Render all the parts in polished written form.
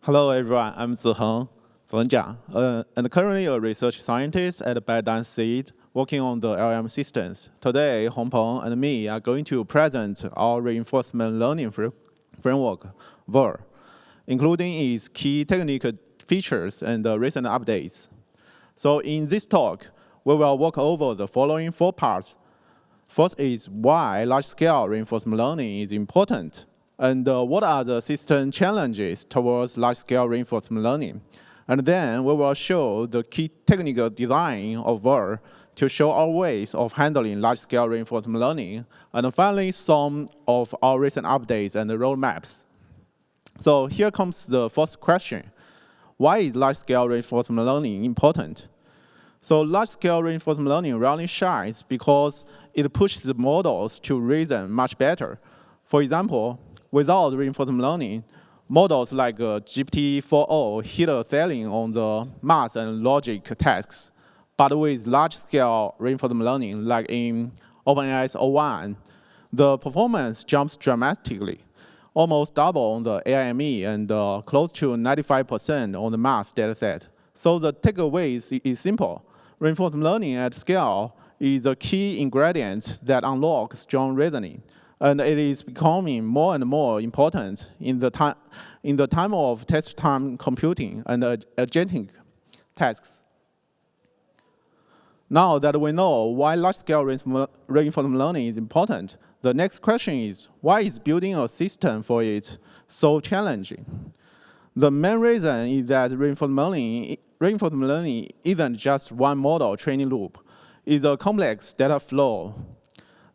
Hello everyone, I'm Ziheng Jiang, and currently a research scientist at ByteDance Seed working on the LLM systems. Today, Hongpeng and me are going to present our reinforcement learning framework, Verl, including its key technical features and recent updates. So in this talk, we will walk over the following 4 parts. First is why large-scale reinforcement learning is important, and what are the system challenges towards large-scale reinforcement learning. And then we will show the key technical design of Verl to show our ways of handling large-scale reinforcement learning, and finally some of our recent updates and roadmaps. So here comes the first question. Why is large-scale reinforcement learning important? So large-scale reinforcement learning really shines because it pushes the models to reason much better. For example, without reinforcement learning, models like GPT-4o hit a ceiling on the math and logic tasks. But with large-scale reinforcement learning, like in OpenAI's O1, the performance jumps dramatically, almost double on the AIME and close to 95% on the math dataset. So the takeaway is simple. Reinforcement learning at scale is a key ingredient that unlocks strong reasoning. And it is becoming more and more important in the time of test-time computing and agentic tasks. Now that we know why large-scale reinforcement learning is important, the next question is, why is building a system for it so challenging? The main reason is that reinforcement learning isn't just one model training loop. It's a complex data flow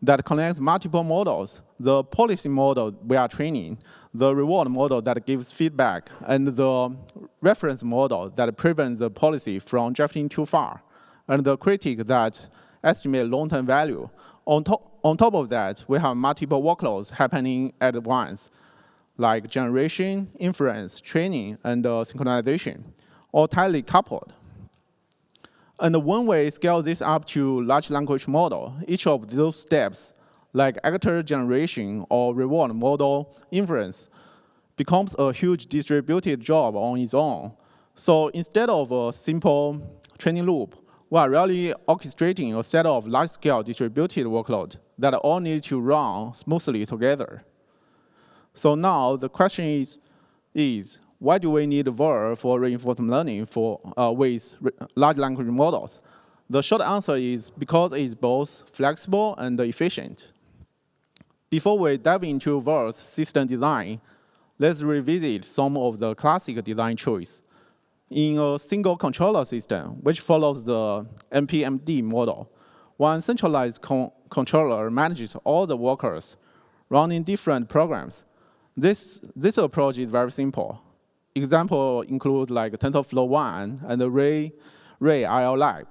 that connects multiple models, the policy model we are training, the reward model that gives feedback, and the reference model that prevents the policy from drifting too far, and the critic that estimates long-term value. On top of that, we have multiple workloads happening at once, like generation, inference, training, and synchronization, all tightly coupled. And when we scale this up to large language model, each of those steps, like actor generation or reward model inference, becomes a huge distributed job on its own. So instead of a simple training loop, we are really orchestrating a set of large-scale distributed workloads that all need to run smoothly together. So now the question is why do we need Verl for reinforcement learning with large language models? The short answer is because it is both flexible and efficient. Before we dive into Verl's system design, let's revisit some of the classic design choices. In a single controller system, which follows the NPMD model, one centralized controller manages all the workers running different programs. This approach is very simple. Example includes like TensorFlow 1 and the Ray RL Lab.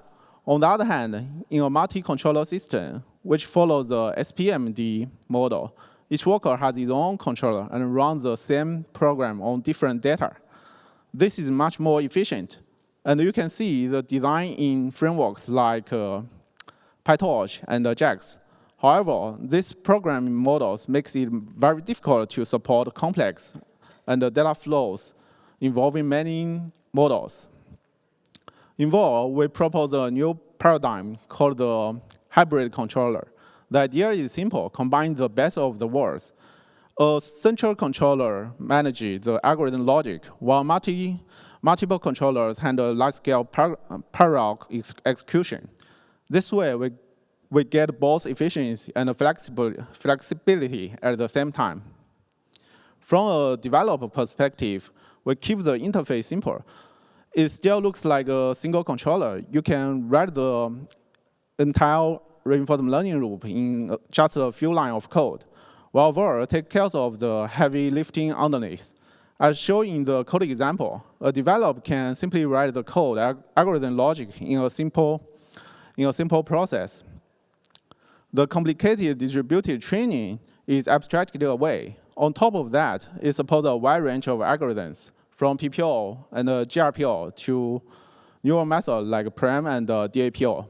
On the other hand, in a multi-controller system, which follows the SPMD model, each worker has its own controller and runs the same program on different data. This is much more efficient. And you can see the design in frameworks like PyTorch and JAX. However, these programming models makes it very difficult to support complex and data flows involving many models. In Verl, we propose a new paradigm called the hybrid controller. The idea is simple, combine the best of the worlds. A central controller manages the algorithm logic, while multiple controllers handle large-scale parallel execution. This way, we get both efficiency and flexibility at the same time. From a developer perspective, we keep the interface simple. It still looks like a single controller. You can write the entire reinforcement learning loop in just a few lines of code, while Verl takes care of the heavy lifting underneath. As shown in the code example, a developer can simply write the code algorithm logic in a simple process. The complicated distributed training is abstracted away. On top of that, it supports a wide range of algorithms, from PPO and GRPO to neural methods like PREM and DAPO.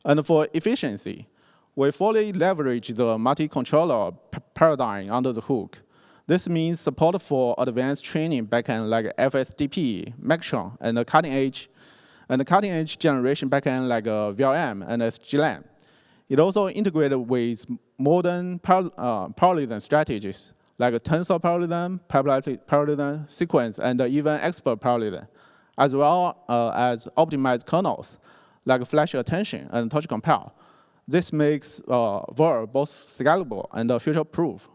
And for efficiency, we fully leverage the multi-controller paradigm under the hood. This means support for advanced training backend like FSDP, Megatron, and the cutting-edge generation backend like vLLM and SGLang. It also integrated with modern parallelism strategies like tensor parallelism, parallelism, sequence, and even expert parallelism, as well as optimized kernels like flash attention and touch compile. This makes Verl both scalable and future-proof.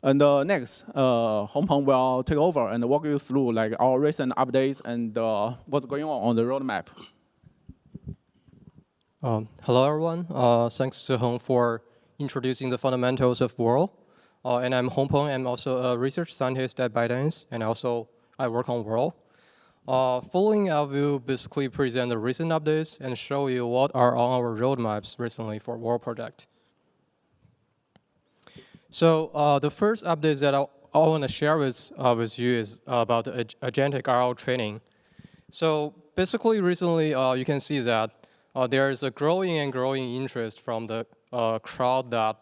And next, Hongpeng will take over and walk you through like our recent updates and what's going on the roadmap. Hello, everyone. Thanks, Ziheng, for introducing the fundamentals of Verl. And I'm Hongpeng. I'm also a research scientist at ByteDance, and also I work on Verl. Following, I will basically present the recent updates and show you what are on our roadmaps recently for Verl project. So the first update that I want to share with you is about the Agentic RL training. So basically, recently, you can see that there is a growing interest from the crowd that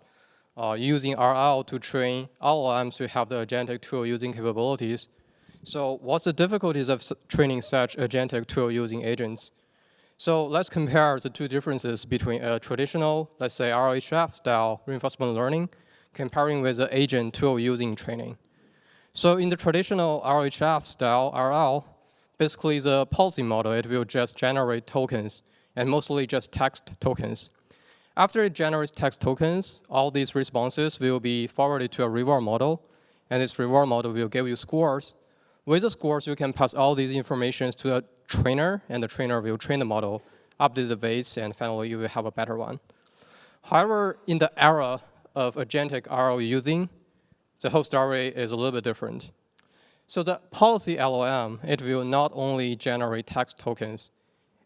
using RL to train LLMs to have the agentic tool using capabilities. So what's the difficulties of training such agentic tool using agents? So let's compare the two differences between a traditional, let's say RLHF style reinforcement learning, comparing with the agent tool using training. So in the traditional RLHF style RL, basically the policy model, it will just generate tokens, and mostly just text tokens. After it generates text tokens, all these responses will be forwarded to a reward model, and this reward model will give you scores. With the scores, you can pass all these informations to a trainer, and the trainer will train the model, update the weights, and finally you will have a better one. However, in the era of agentic RL using, the whole story is a little bit different. So the policy LLM, it will not only generate text tokens,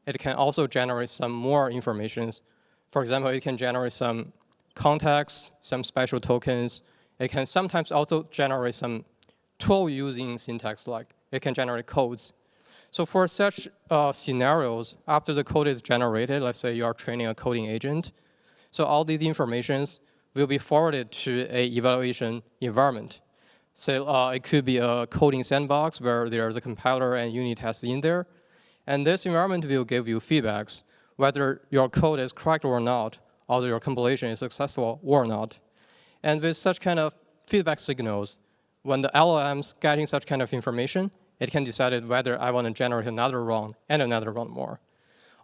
it can also generate some more informations. For example, it can generate some context, some special tokens. It can sometimes also generate some tool using syntax, like it can generate codes. So for such scenarios, after the code is generated, let's say you are training a coding agent, so all these informations will be forwarded to a evaluation environment. So it could be a coding sandbox where there's a compiler and unit test in there. And this environment will give you feedbacks, whether your code is correct or not, or your compilation is successful or not. And with such kind of feedback signals, when the LLM's getting such kind of information, it can decide whether I want to generate another round and another round more.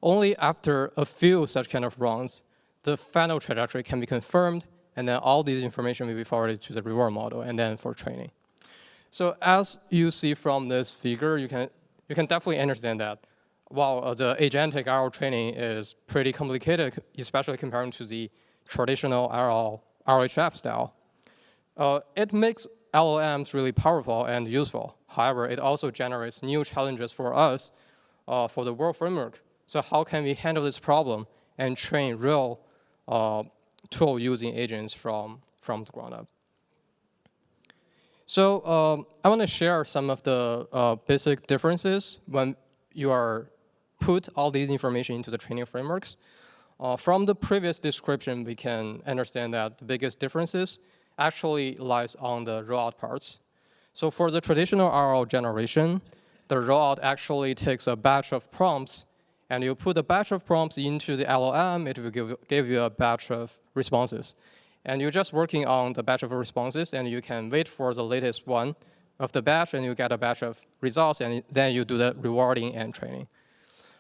Only after a few such kind of rounds, the final trajectory can be confirmed, and then all these information will be forwarded to the reward model, and then for training. So as you see from this figure, you can definitely understand that while the agentic RL training is pretty complicated, especially comparing to the traditional RLHF style, it makes LLMs really powerful and useful. However, it also generates new challenges for us for the Verl framework. So how can we handle this problem and train real tool using agents from the ground up? So I want to share some of the basic differences when you are put all these information into the training frameworks. From the previous description, we can understand that the biggest differences actually lies on the rollout parts. So for the traditional RL generation, the rollout actually takes a batch of prompts, and you put a batch of prompts into the LLM, it will give you a batch of responses. And you're just working on the batch of responses, and you can wait for the latest one of the batch, and you get a batch of results, and then you do the rewarding and training.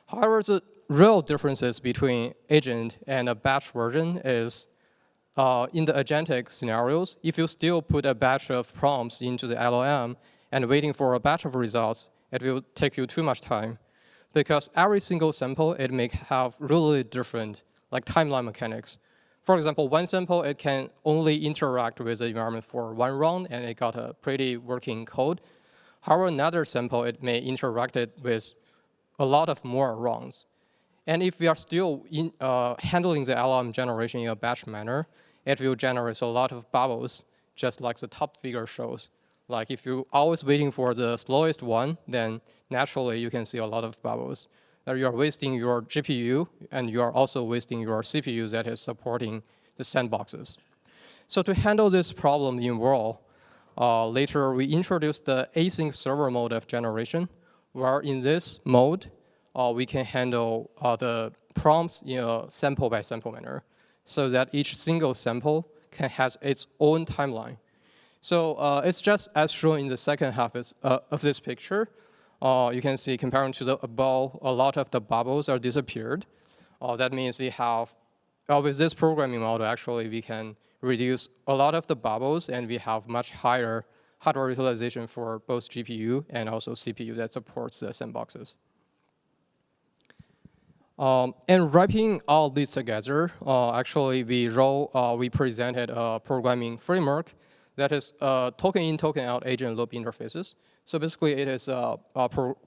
However, the real differences between agent and a batch version is in the agentic scenarios, if you still put a batch of prompts into the LLM and waiting for a batch of results, it will take you too much time, because every single sample, it may have really different like timeline mechanics. For example, one sample, it can only interact with the environment for one round, and it got a pretty working code. However, another sample, it may interact it with a lot of more rounds. And if we are still handling the LLM generation in a batch manner, it will generate a lot of bubbles, just like the top figure shows. Like if you're always waiting for the slowest one, then naturally you can see a lot of bubbles. You are wasting your GPU, and you are also wasting your CPU that is supporting the sandboxes. So to handle this problem in Verl, later we introduced the async server mode of generation, where in this mode, we can handle the prompts in a sample by sample manner, so that each single sample can have its own timeline. So it's just as shown in the second half of this picture. You can see comparing to the above, a lot of the bubbles are disappeared. That means we have, with this programming model, actually, we can reduce a lot of the bubbles, and we have much higher hardware utilization for both GPU and also CPU that supports the sandboxes. And wrapping all this together, actually, we presented a programming framework that is token in, token out agent loop interfaces. So basically, it is a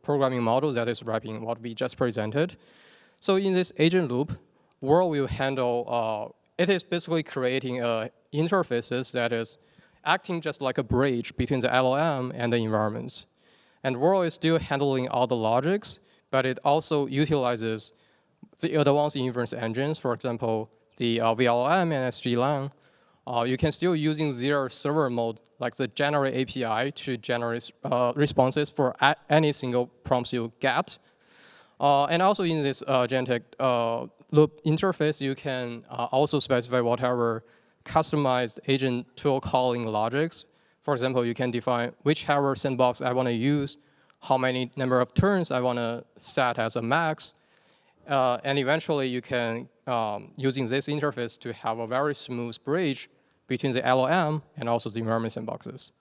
programming model that is wrapping what we just presented. So in this agent loop, Verl will handle, it is basically creating interfaces that is acting just like a bridge between the LLM and the environments. And Verl is still handling all the logics, but it also utilizes the advanced inference engines, for example, the vLLM and SGLang. You can still using their server mode, like the generate API, to generate responses for any single prompts you get. And also in this Agentic loop interface, you can also specify whatever customized agent tool calling logics. For example, you can define whichever sandbox I want to use, how many number of turns I want to set as a max. And eventually, you can, using this interface, to have a very smooth bridge between the LLM and also the environment sandboxes.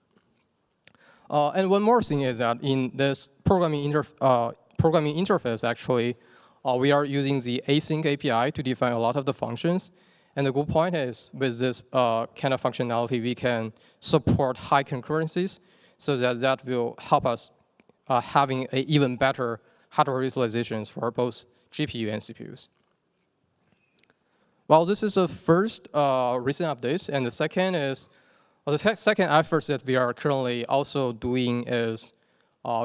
And one more thing is that in this programming interface, actually, we are using the async API to define a lot of the functions. And the good point is, with this kind of functionality, we can support high concurrencies, so that will help us having an even better hardware utilizations for both GPU and CPUs. Well, this is the first recent updates, and the second is, the second efforts that we are currently also doing is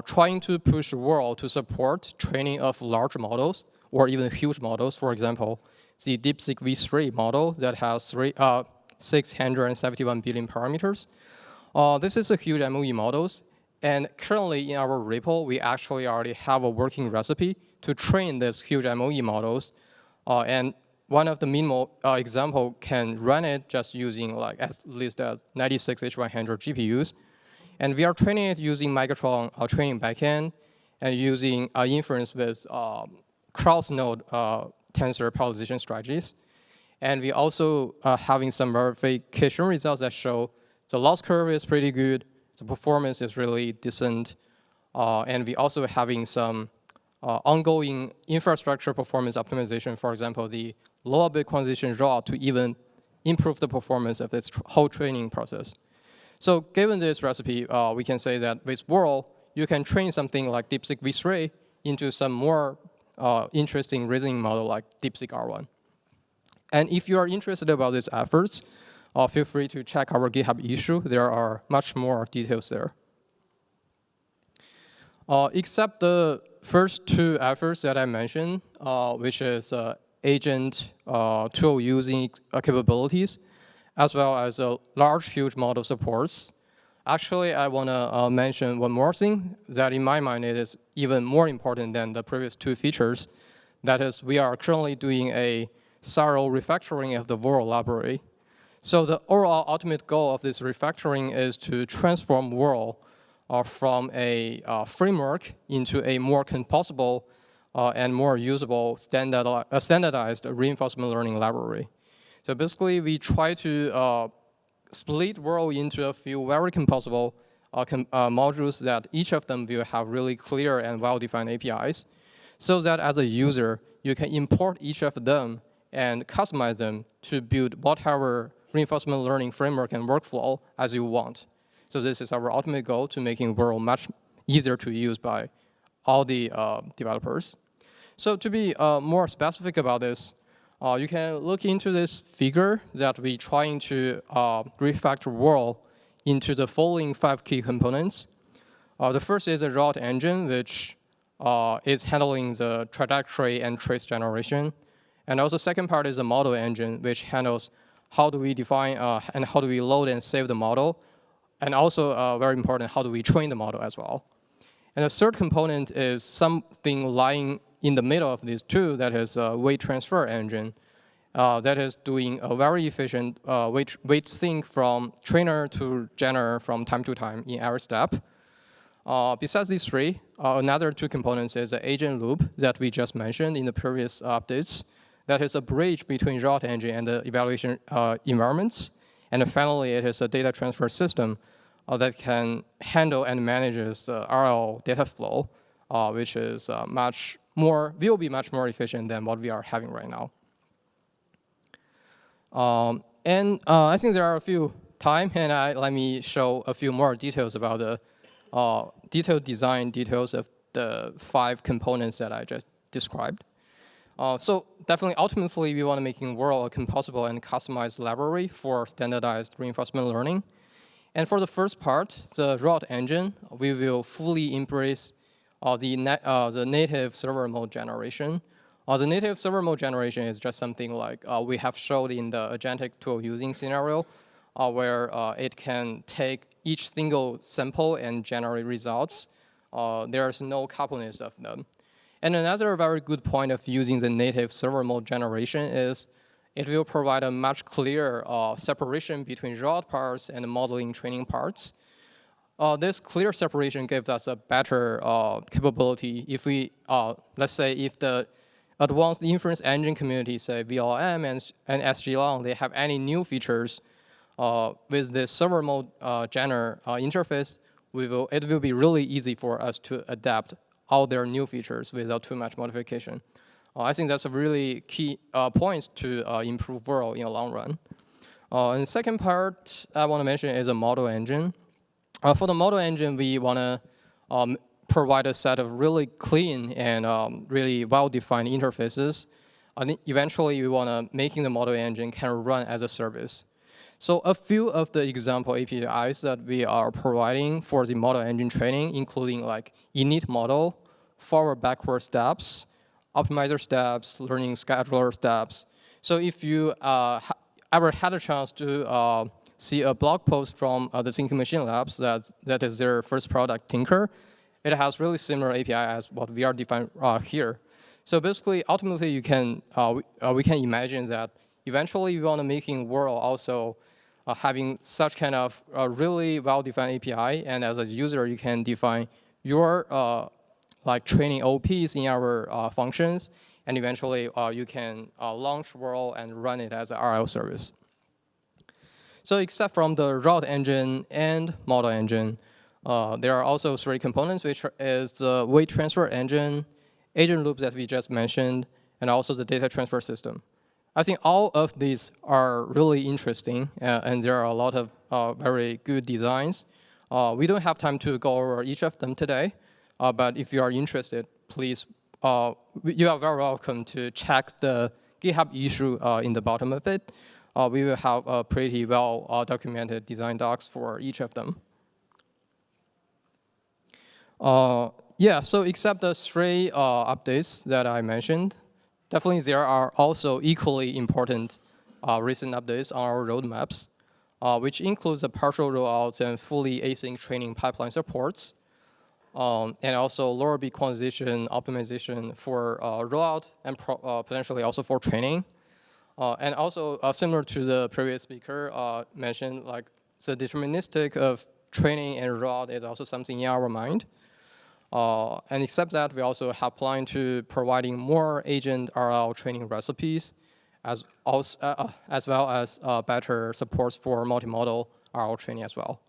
trying to push Verl to support training of large models or even huge models. For example, the DeepSeek V3 model that has 671 billion parameters. This is a huge MOE models, and currently in our repo, we actually already have a working recipe to train these huge MOE models, and one of the minimal example can run it just using like at least 96 H100 GPUs. And we are training it using Megatron training backend and using inference with cross-node tensor parallelization strategies. And we also having some verification results that show the loss curve is pretty good, the performance is really decent, and we also having some ongoing infrastructure performance optimization, for example, the lower bit quantization raw to even improve the performance of its whole training process. So given this recipe, we can say that with Verl, you can train something like DeepSeek V3 into some more interesting reasoning model like DeepSeek R1. And if you are interested about these efforts, feel free to check our GitHub issue. There are much more details there. Except the first two efforts that I mentioned, which is agent tool using capabilities, as well as large, huge model supports. Actually, I want to mention one more thing that in my mind it is even more important than the previous two features. That is, we are currently doing a thorough refactoring of the Verl library. So the overall ultimate goal of this refactoring is to transform Verl from a framework into a more composable and more usable standardized reinforcement learning library. So basically, we try to split Verl into a few very composable modules that each of them will have really clear and well-defined APIs, so that as a user, you can import each of them and customize them to build whatever reinforcement learning framework and workflow as you want. So this is our ultimate goal, to making Verl much easier to use by all the developers. So to be more specific about this, you can look into this figure that we're trying to refactor Verl into the following 5 key components. The first is a route engine, which is handling the trajectory and trace generation. And also second part is a model engine, which handles how do we define and how do we load and save the model and also very important, how do we train the model as well? And the third component is something lying in the middle of these two, that is a weight transfer engine that is doing a very efficient weight sync from trainer to general from time to time in every step. Besides these three, another two components is the agent loop that we just mentioned in the previous updates. That is a bridge between route engine and the evaluation environments. And finally, it is a data transfer system that can handle and manages the RL data flow, which is will be much more efficient than what we are having right now. I think there are a few time, and let me show a few more details about the detailed design details of the 5 components that I just described. So definitely, ultimately, we want to make Verl a composable and customized library for standardized reinforcement learning. And for the first part, the route engine, we will fully embrace the native server mode generation. The native server mode generation is just something like we have showed in the agentic tool using scenario, where it can take each single sample and generate results. There's no coupleness of them. And another very good point of using the native server mode generation is it will provide a much clearer separation between route parts and modeling training parts. This clear separation gives us a better capability if we, let's say, if the advanced inference engine community, say vLLM and SGLang, they have any new features with the server mode interface, it will be really easy for us to adapt all their new features without too much modification. I think that's a really key point to improve Verl in the long run. And the second part I want to mention is a model engine. For the model engine, we want to provide a set of really clean and really well-defined interfaces. And eventually, we want to making the model engine can run as a service. So a few of the example APIs that we are providing for the model engine training, including like init model, forward-backward steps, optimizer steps, learning scheduler steps. So if you ever had a chance to see a blog post from the Thinking Machine Labs, that is their first product, Tinker, it has really similar API as what we are defining here. So basically, ultimately, we can imagine that eventually we want to making Verl also having such kind of really well-defined API, and as a user, you can define your like training OPs in our functions, and eventually you can launch Verl and run it as an RL service. So except from the route engine and model engine, there are also 3 components, which is the weight transfer engine, agent loops that we just mentioned, and also the data transfer system. I think all of these are really interesting, and there are a lot of very good designs. We don't have time to go over each of them today, but if you are interested, please, you are very welcome to check the GitHub issue in the bottom of it. We will have a pretty well documented design docs for each of them. Yeah, so except the 3 updates that I mentioned, definitely there are also equally important recent updates on our roadmaps, which includes the partial rollouts and fully async training pipeline supports, and also lower bit quantization optimization for rollout and potentially also for training. And also similar to the previous speaker mentioned, like the deterministic of training and rollout is also something in our mind. And except that, we also have planned to providing more agent RL training recipes, as well as better supports for multimodal RL training as well.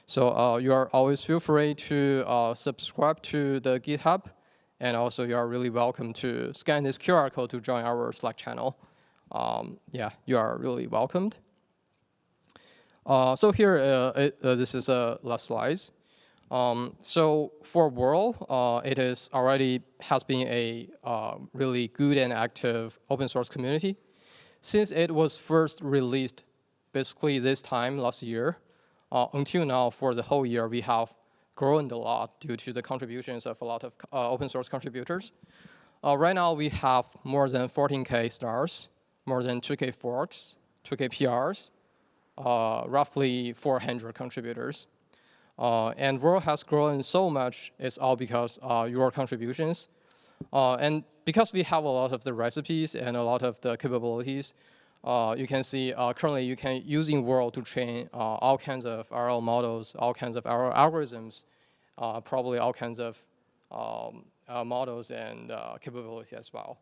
So you are always feel free to subscribe to the GitHub, and also you are really welcome to scan this QR code to join our Slack channel. Yeah, you are really welcomed. So here, this is the last slides. So for Verl, it is already has been a really good and active open source community. Since it was first released basically this time last year, until now for the whole year, we have grown a lot due to the contributions of a lot of open source contributors. Right now, we have more than 14K stars, more than 2K forks, 2K PRs, roughly 400 contributors. And Verl has grown so much, it's all because your contributions. And because we have a lot of the recipes and a lot of the capabilities, you can see currently you can using Verl to train all kinds of RL models, all kinds of RL algorithms, probably all kinds of models and capabilities as well.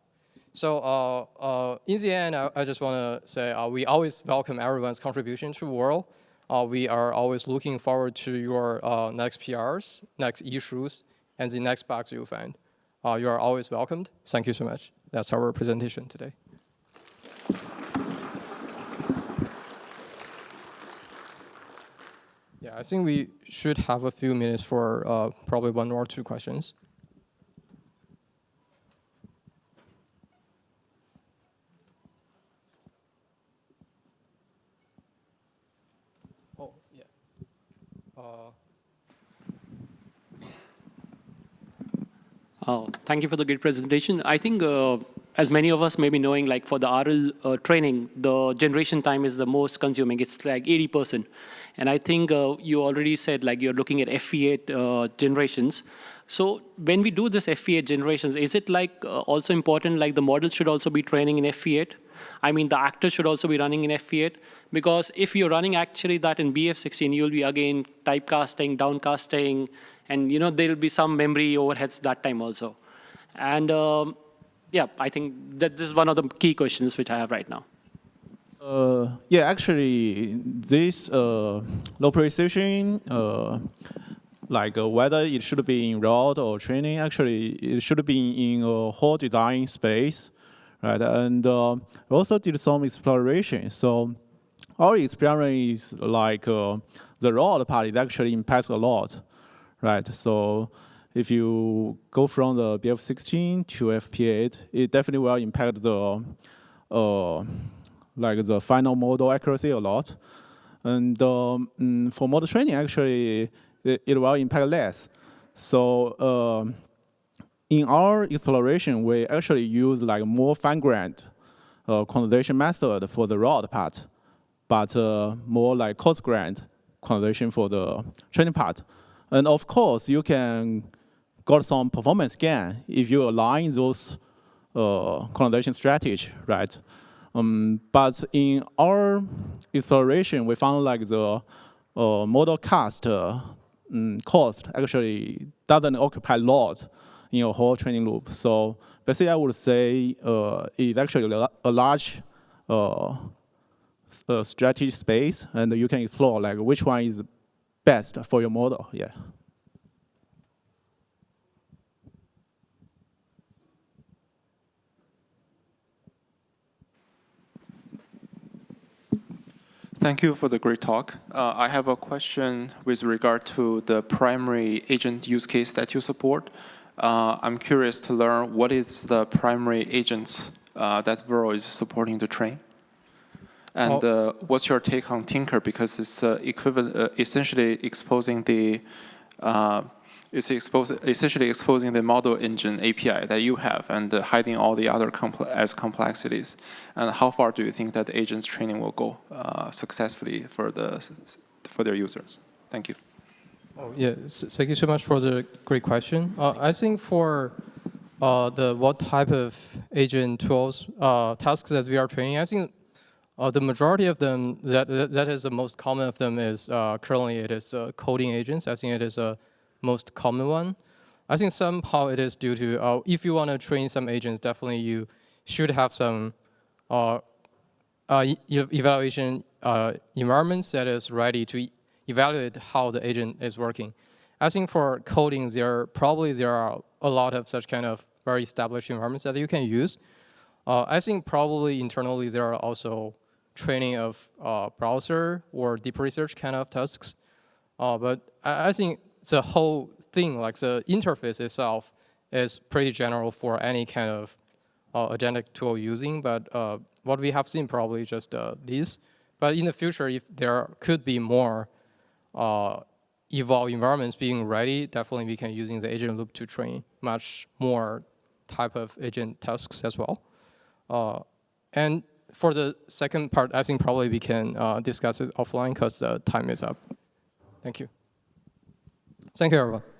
So in the end, I just want to say we always welcome everyone's contribution to Verl. We are always looking forward to your next PRs, next issues, and the next bugs you find. You are always welcomed. Thank you so much. That's our presentation today. Yeah, I think we should have a few minutes for probably 1 or 2 questions. Oh, yeah. Thank you for the great presentation. I think as many of us may be knowing, like for the RL training, the generation time is the most consuming. It's like 80%. And I think you already said like you're looking at FE8 generations. So when we do this FE8 generations, is it like also important like the model should also be training in FE8? I mean, the actors should also be running in FE8, because if you're running actually that in BF16, you'll be again typecasting, downcasting, and there'll be some memory overheads that time also. And yeah, I think that this is one of the key questions which I have right now. Yeah, actually, this low precision, like whether it should be in route or training, actually it should be in a whole design space, right? And we also did some exploration. So our experience is like the route part is actually impacts a lot, right? So if you go from the BF16 to FP8, it definitely will impact the like the final model accuracy a lot. And for model training, actually, it will impact less. So in our exploration, we actually use like more fine-grained quantization method for the route part, but more like coarse-grained quantization for the training part. And of course, you can got some performance gain if you align those quantization strategy, right? But in our exploration, we found like the model cast cost actually doesn't occupy a lot in your whole training loop. So basically, I would say it's actually a large strategy space, and you can explore like which one is best for your model. Yeah. Thank you for the great talk. I have a question with regard to the primary agent use case that you support. I'm curious to learn what is the primary agents that Verl is supporting to train. And what's your take on Tinker? Because it's essentially exposing the essentially exposing the model engine API that you have and hiding all the other complexities. And how far do you think that the agents training will go successfully for their users? Thank you. Oh, yeah, thank you so much for the great question. I think for what type of agent tools, tasks that we are training, I think the majority of them, that is the most common of them is currently it is coding agents. I think it is a most common one. I think somehow it is due to, if you want to train some agents, definitely you should have some evaluation environments that is ready to evaluate how the agent is working. I think for coding, there are a lot of such kind of very established environments that you can use. I think probably internally there are also training of browser or deep research kind of tasks. But I think the whole thing, like the interface itself, is pretty general for any kind of agentic tool using. But what we have seen probably just these. But in the future, if there could be more evolved environments being ready, definitely we can using the agent loop to train much more type of agent tasks as well. And for the second part, I think probably we can discuss it offline because the time is up. Thank you. Thank you, everyone.